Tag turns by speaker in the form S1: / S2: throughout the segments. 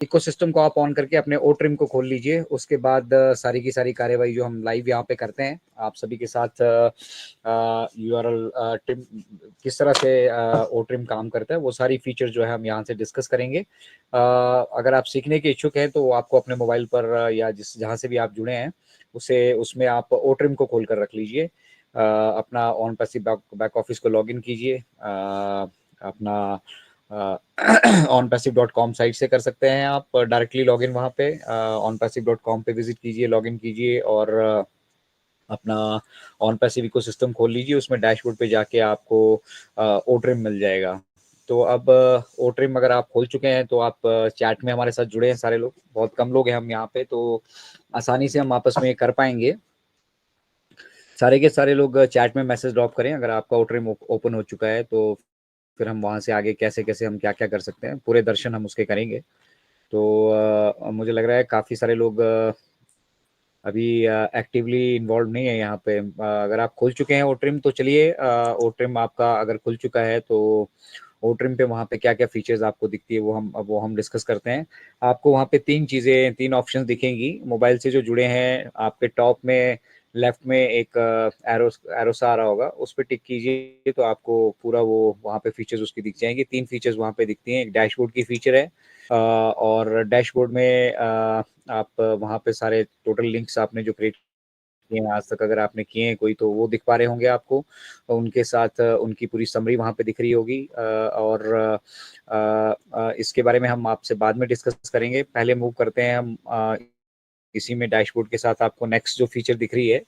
S1: Ecosystem को आप on करके अपने ओ ट्रिम को खोल लीजिए। उसके बाद सारी की सारी कार्यवाही जो हम लाइव यहाँ पे करते हैं आप सभी के साथ, यूआरएल ट्रिम किस तरह से ओ ट्रिम काम करता है वो सारी फीचर जो है हम यहाँ से डिस्कस करेंगे। अगर आप सीखने के इच्छुक हैं तो आपको अपने मोबाइल पर या जहाँ से भी आप जुड़े हैं उसे उसमें आप ओ ट्रिम को खोल कर रख लीजिए। अपना ऑन पैसिव बैक ऑफिस को लॉग इन कीजिए। अपना onpassive.com साइट से कर सकते हैं आप डायरेक्टली लॉगिन वहाँ पे onpassive.com पे विजिट कीजिए, लॉगिन कीजिए और अपना ऑन पैसिव इकोसिस्टम खोल लीजिए। उसमें डैशबोर्ड पे जाके आपको ओ ट्रिम मिल जाएगा। तो अब ओ ट्रिम अगर आप खोल चुके हैं तो आप चैट में हमारे साथ जुड़े हैं सारे लोग, बहुत कम लोग हैं हम यहाँ पे, तो आसानी से हम आपस में कर पाएंगे। सारे के सारे लोग चैट में मैसेज ड्रॉप करें अगर आपका ओ ट्रिम ओपन हो चुका है, तो फिर हम वहाँ से आगे कैसे कैसे हम क्या क्या कर सकते हैं पूरे दर्शन हम उसके करेंगे। तो मुझे लग रहा है काफ़ी सारे लोग अभी एक्टिवली इन्वॉल्व नहीं है यहाँ पे। अगर आप खोल चुके हैं ओ ट्रिम तो चलिए, ओ ट्रिम आपका अगर खुल चुका है तो ओ ट्रिम पे वहाँ पे क्या क्या फीचर्स आपको दिखती है वो हम डिस्कस करते हैं। आपको वहाँ पे तीन ऑप्शंस दिखेंगी मोबाइल से जो जुड़े हैं। आपके टॉप में लेफ्ट में एक एरो सा आ रहा होगा, उस पर टिक कीजिए तो आपको पूरा वो वहाँ पे फीचर्स उसकी दिख जाएंगी। तीन फीचर्स वहाँ पे दिखती हैं। एक डैशबोर्ड की फीचर है और डैशबोर्ड में आप वहाँ पे सारे टोटल लिंक्स आपने जो क्रिएट किए हैं आज तक अगर आपने किए हैं कोई तो वो दिख पा रहे होंगे आपको। उनके साथ उनकी पूरी समरी वहाँ पे दिख रही होगी। और इसके बारे में हम आपसे बाद में डिस्कस करेंगे। पहले मूव करते हैं हम इसी में डैशबोर्ड के साथ आपको नेक्स्ट जो फीचर दिख रही है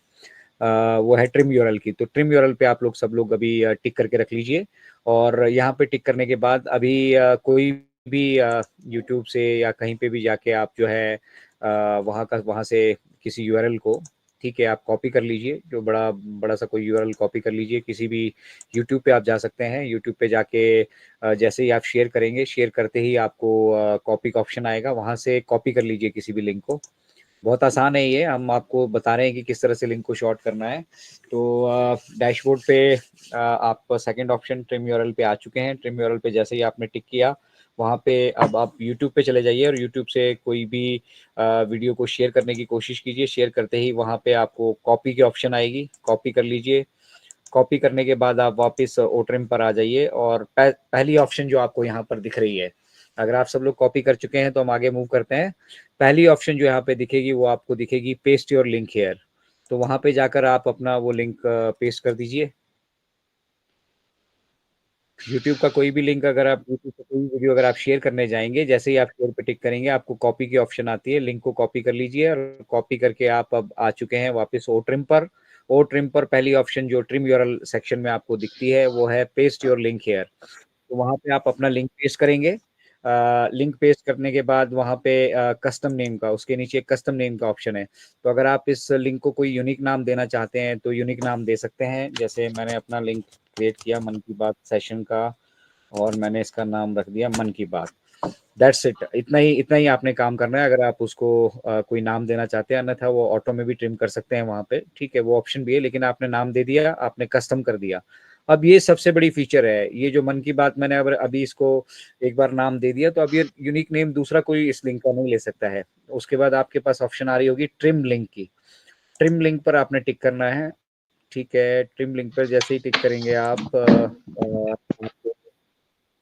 S1: वो है ट्रिम यूआरएल की। तो ट्रिम यूआरएल पे आप लोग सब लोग अभी टिक करके रख लीजिए। और यहाँ पे टिक करने के बाद अभी कोई भी यूट्यूब से या कहीं पे भी जाके आप जो है वहाँ से किसी यूआरएल को, ठीक है, आप कॉपी कर लीजिए। जो बड़ा बड़ा सा कोई यूआरएल कॉपी कर लीजिए। किसी भी यूट्यूब पे आप जा सकते हैं। यूट्यूब पे जाके जैसे ही आप शेयर करेंगे, शेयर करते ही आपको कॉपी का ऑप्शन आएगा, वहाँ से कॉपी कर लीजिए किसी भी लिंक को। बहुत आसान है ये, हम आपको बता रहे हैं कि किस तरह से लिंक को शॉर्ट करना है। तो डैशबोर्ड पे आप सेकंड ऑप्शन ट्रिम यूआरएल पे आ चुके हैं। ट्रिम यूआरएल पे जैसे ही आपने टिक किया वहाँ पे अब आप यूट्यूब पे चले जाइए और यूट्यूब से कोई भी वीडियो को शेयर करने की कोशिश कीजिए। शेयर करते ही वहाँ पे आपको कॉपी की ऑप्शन आएगी, कॉपी कर लीजिए। कॉपी करने के बाद आप वापस ओ ट्रिम पर आ जाइए और पहली ऑप्शन जो आपको यहाँ पर दिख रही है, अगर आप सब लोग कॉपी कर चुके हैं तो हम आगे मूव करते हैं। पहली ऑप्शन जो यहाँ पे दिखेगी वो आपको दिखेगी पेस्ट योर लिंक हेयर। तो वहां पे जाकर आप अपना वो लिंक पेस्ट कर दीजिए। यूट्यूब का कोई भी लिंक अगर आप यूट्यूब का कोई वीडियो अगर आप शेयर करने जाएंगे, जैसे ही आप शेयर पे टिक करेंगे आपको कॉपी की ऑप्शन आती है। लिंक को कॉपी कर लीजिए और कॉपी करके आप अब आ चुके हैं वापस ओ ट्रिम पर। ओ ट्रिम पर पहली ऑप्शन जो ट्रिम यूआरएल सेक्शन में आपको दिखती है वो है पेस्ट योर लिंक हेयर। तो वहाँ पे आप अपना लिंक पेस्ट करेंगे। लिंक पेस्ट करने के बाद वहाँ पे कस्टम नेम का, उसके नीचे कस्टम नेम का ऑप्शन है। तो अगर आप इस लिंक को कोई यूनिक नाम देना चाहते हैं तो यूनिक नाम दे सकते हैं। जैसे मैंने अपना लिंक क्रिएट किया मन की बात सेशन का और मैंने इसका नाम रख दिया मन की बात। दैट्स इट, इतना ही आपने काम करना है। अगर आप उसको कोई नाम देना चाहते हैं, अन्यथा वो ऑटो में भी ट्रिम कर सकते हैं वहाँ पे, ठीक है, वो ऑप्शन भी है। लेकिन आपने नाम दे दिया, आपने कस्टम कर दिया। अब ये सबसे बड़ी फीचर है, ये जो मन की बात मैंने अभी इसको एक बार नाम दे दिया तो अब ये यूनिक नेम दूसरा कोई इस लिंक का नहीं ले सकता है। उसके बाद आपके पास ऑप्शन आ रही होगी ट्रिम लिंक की। ट्रिम लिंक पर आपने टिक करना है, ठीक है। ट्रिम लिंक पर जैसे ही टिक करेंगे आप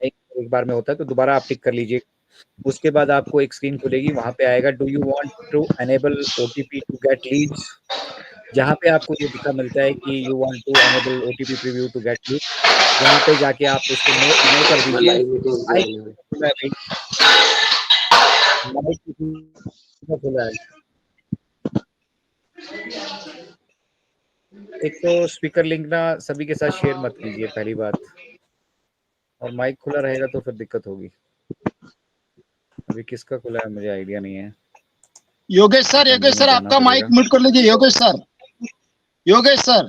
S1: एक बार में होता है तो दोबारा आप टिक कर लीजिए। उसके बाद आपको एक स्क्रीन खुलेगी, वहां पे आएगा do you want to enable OTP to get leads. जहां पे आपको ये दिखा मिलता है कि you want to enable OTP preview to get lead, वहां पे जाके आप उसको नो कर
S2: मैं
S1: दीजिए।
S2: लाइव मीटिंग
S1: माइक
S2: ज्वाइन हूँ।
S1: खुला है भाई, माइक खुला है। एक तो स्पीकर लिंक ना सभी के साथ शेयर मत कीजिए पहली बात, और माइक खुला रहेगा तो फिर दिक्कत होगी। अभी किसका खुला है मुझे आइडिया नहीं है,
S2: योगेश
S1: कंटिन्यू
S2: सर
S1: करना
S2: आपका माइक
S1: पड़ेगा।
S2: म्यूट कर लीजिए। योगेश सर।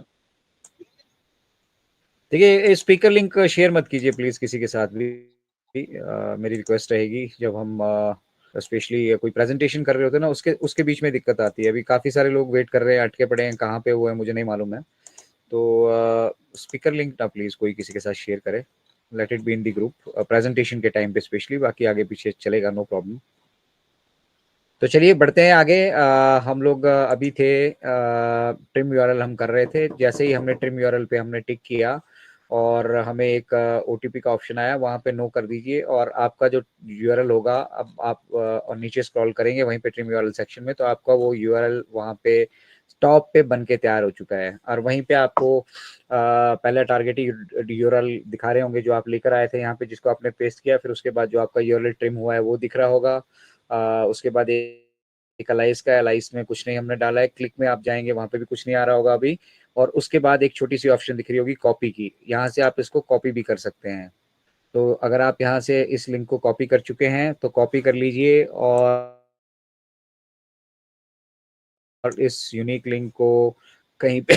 S1: देखिए स्पीकर लिंक शेयर मत कीजिए प्लीज किसी के साथ भी। मेरी रिक्वेस्ट रहेगी, जब हम स्पेशली कोई प्रेजेंटेशन कर रहे होते हैं ना उसके उसके बीच में दिक्कत आती है। अभी काफी सारे लोग वेट कर रहे हैं, अटके पड़े हैं, कहाँ पे हुए हैं मुझे नहीं मालूम है। तो स्पीकर लिंक ना प्लीज कोई किसी के साथ शेयर करे। Let it be in the group presentation के टाइम पे स्पेशली, बाकी आगे पीछे चलेगा, नो प्रॉब्लम। तो चलिए बढ़ते हैं आगे। हम लोग अभी थे ट्रिम यूआरएल हम कर रहे थे। जैसे ही हमने ट्रिम यूआरएल पे हमने टिक किया और हमें एक ओटीपी का ऑप्शन आया, वहां पे नो कर दीजिए और आपका जो यूआरएल होगा, अब आप और नीचे स्क्रॉल करेंगे वहीं पे ट्रिम यूआरएल सेक्शन में, तो आपका वो यूआरएल वहां पे टॉप पे बन के तैयार हो चुका है। और वहीं पे आपको पहले टारगेट यूआरएल दिखा रहे होंगे जो आप लेकर आए थे यहाँ पे, जिसको आपने पेस्ट किया, फिर उसके बाद जो आपका यूआरएल ट्रिम हुआ है वो दिख रहा होगा। उसके बाद एक अलाइस का, अलाइस में कुछ नहीं हमने डाला है। क्लिक में आप जाएंगे, वहां पे भी कुछ नहीं आ रहा होगा अभी। और उसके बाद एक छोटी सी ऑप्शन दिख रही होगी कॉपी की, यहाँ से आप इसको कॉपी भी कर सकते हैं। तो अगर आप यहाँ से इस लिंक को कॉपी कर चुके हैं तो कॉपी कर लीजिए और इस यूनिक लिंक को कहीं पे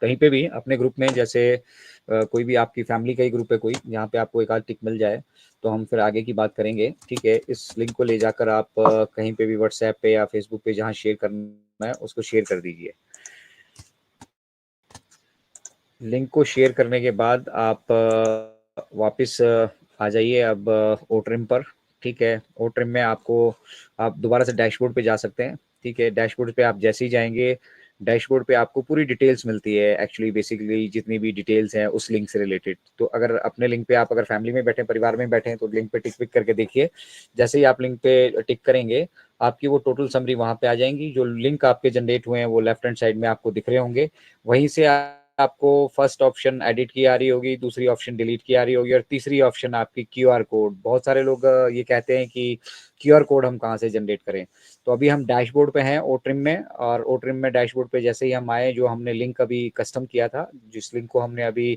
S1: कहीं पे भी अपने ग्रुप में, जैसे कोई भी आपकी फैमिली का ही ग्रुप है कोई, जहाँ पे आपको एक आध टिक मिल जाए, तो हम फिर आगे की बात करेंगे। ठीक है, इस लिंक को ले जाकर आप कहीं पे भी व्हाट्सएप पे या फेसबुक पे जहाँ शेयर करना है उसको शेयर कर दीजिए। लिंक को शेयर करने के बाद आप वापस आ जाइए अब ओट्रिम पर। ठीक है, ओट्रिम में आपको आप दोबारा से डैशबोर्ड पे जा सकते हैं। ठीक है, डैशबोर्ड पे आप जैसे ही जाएंगे, डैशबोर्ड पे आपको पूरी डिटेल्स मिलती है। एक्चुअली बेसिकली जितनी भी डिटेल्स हैं उस लिंक से रिलेटेड। तो अगर अपने लिंक पे आप अगर फैमिली में बैठे, परिवार में बैठे हैं, तो लिंक पे टिक पिक करके देखिए। जैसे ही आप लिंक पे टिक करेंगे, आपकी वो टोटल समरी वहां पे आ जाएंगी। जो लिंक आपके जनरेट हुए हैं वो लेफ्ट हैंड साइड में आपको दिख रहे होंगे। वहीं से आपको फर्स्ट ऑप्शन एडिट की आ रही होगी, दूसरी ऑप्शन डिलीट की आ रही होगी, और तीसरी ऑप्शन आपकी क्यूआर कोड। बहुत सारे लोग ये कहते हैं कि क्यूआर कोड हम कहाँ से जनरेट करें। तो अभी हम डैशबोर्ड पे हैं ओट्रिम में, और ओट्रिम में डैशबोर्ड पे जैसे ही हम आए, जो हमने लिंक अभी कस्टम किया था, जिस लिंक को हमने अभी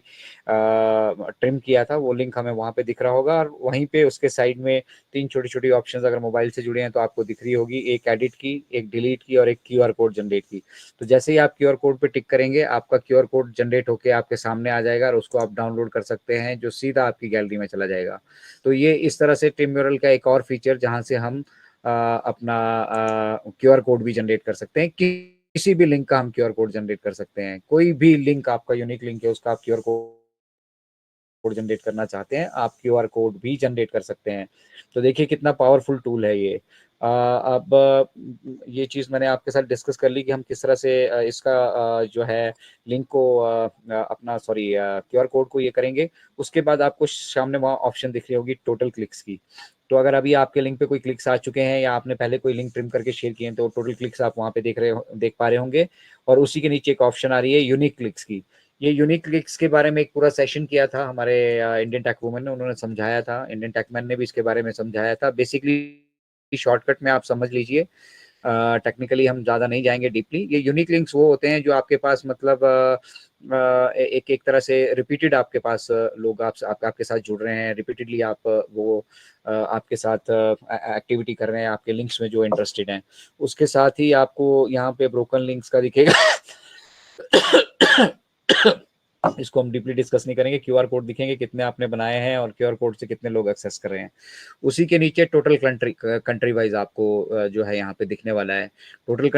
S1: ट्रिम किया था, वो लिंक हमें वहां पे दिख रहा होगा। और वहीं पे उसके साइड में तीन छोटी छोटी ऑप्शंस अगर मोबाइल से जुड़े हैं तो आपको दिख रही होगी, एक एडिट की, एक डिलीट की, और एक क्यूआर कोड जनरेट की। तो जैसे ही आप क्यूआर कोड पे टिक करेंगे, आपका क्यूआर कोड जनरेट होके आपके सामने आ जाएगा और उसको आप डाउनलोड कर सकते हैं, जो सीधा आपकी गैलरी में चला जाएगा। तो ये इस तरह से ट्रिम म्यूरल का एक और फीचर, जहां से हम अपना क्यूआर कोड भी जनरेट कर सकते हैं। किसी भी लिंक का हम क्यूआर कोड जनरेट कर सकते हैं। कोई भी लिंक आपका यूनिक लिंक है, उसका आप क्यूआर कोड जनरेट करना चाहते हैं, आप क्यूआर कोड भी जनरेट कर सकते हैं। तो देखिए कितना पावरफुल टूल है ये। अब ये चीज़ मैंने आपके साथ डिस्कस कर ली कि हम किस तरह से इसका जो है लिंक को अपना सॉरी क्यूआर कोड को ये करेंगे। उसके बाद आपको सामने वहाँ ऑप्शन दिख रही होगी टोटल क्लिक्स की। तो अगर अभी आपके लिंक पे कोई क्लिक्स आ चुके हैं, या आपने पहले कोई लिंक ट्रिम करके शेयर किए हैं, तो टोटल क्लिक्स आप वहाँ पे देख पा रहे होंगे। और उसी के नीचे एक ऑप्शन आ रही है यूनिक क्लिक्स की। ये यूनिक क्लिक्स के बारे में एक पूरा सेशन किया था हमारे इंडियन टेक वुमन ने, उन्होंने समझाया था। इंडियन टेक मैन ने भी इसके बारे में समझाया था। बेसिकली शॉर्टकट में आप समझ लीजिए, टेक्निकली हम ज़्यादा नहीं जाएंगे डीपली। ये यूनिक लिंक्स वो होते हैं जो आपके पास मतलब एक एक तरह से रिपीटेड आपके पास लोग आपके साथ जुड़ रहे हैं, रिपीटेडली आप वो आपके साथ एक्टिविटी कर रहे हैं, आपके लिंक्स में जो इंटरेस्टेड हैं। उसके साथ ही आपको यहाँ पे ब्रोकन लिंक्स का दिखेगा। इसको हम डीपली डिस्कस नहीं करेंगे। क्यूआर कोड दिखेंगे कितने आपने बनाए हैं और क्यूआर कोड से कितने लोग एक्सेस कर रहे हैं। उसी के नीचे टोटल कंट्री वाइज आपको जो है यहाँ पे दिखने वाला है। टोटल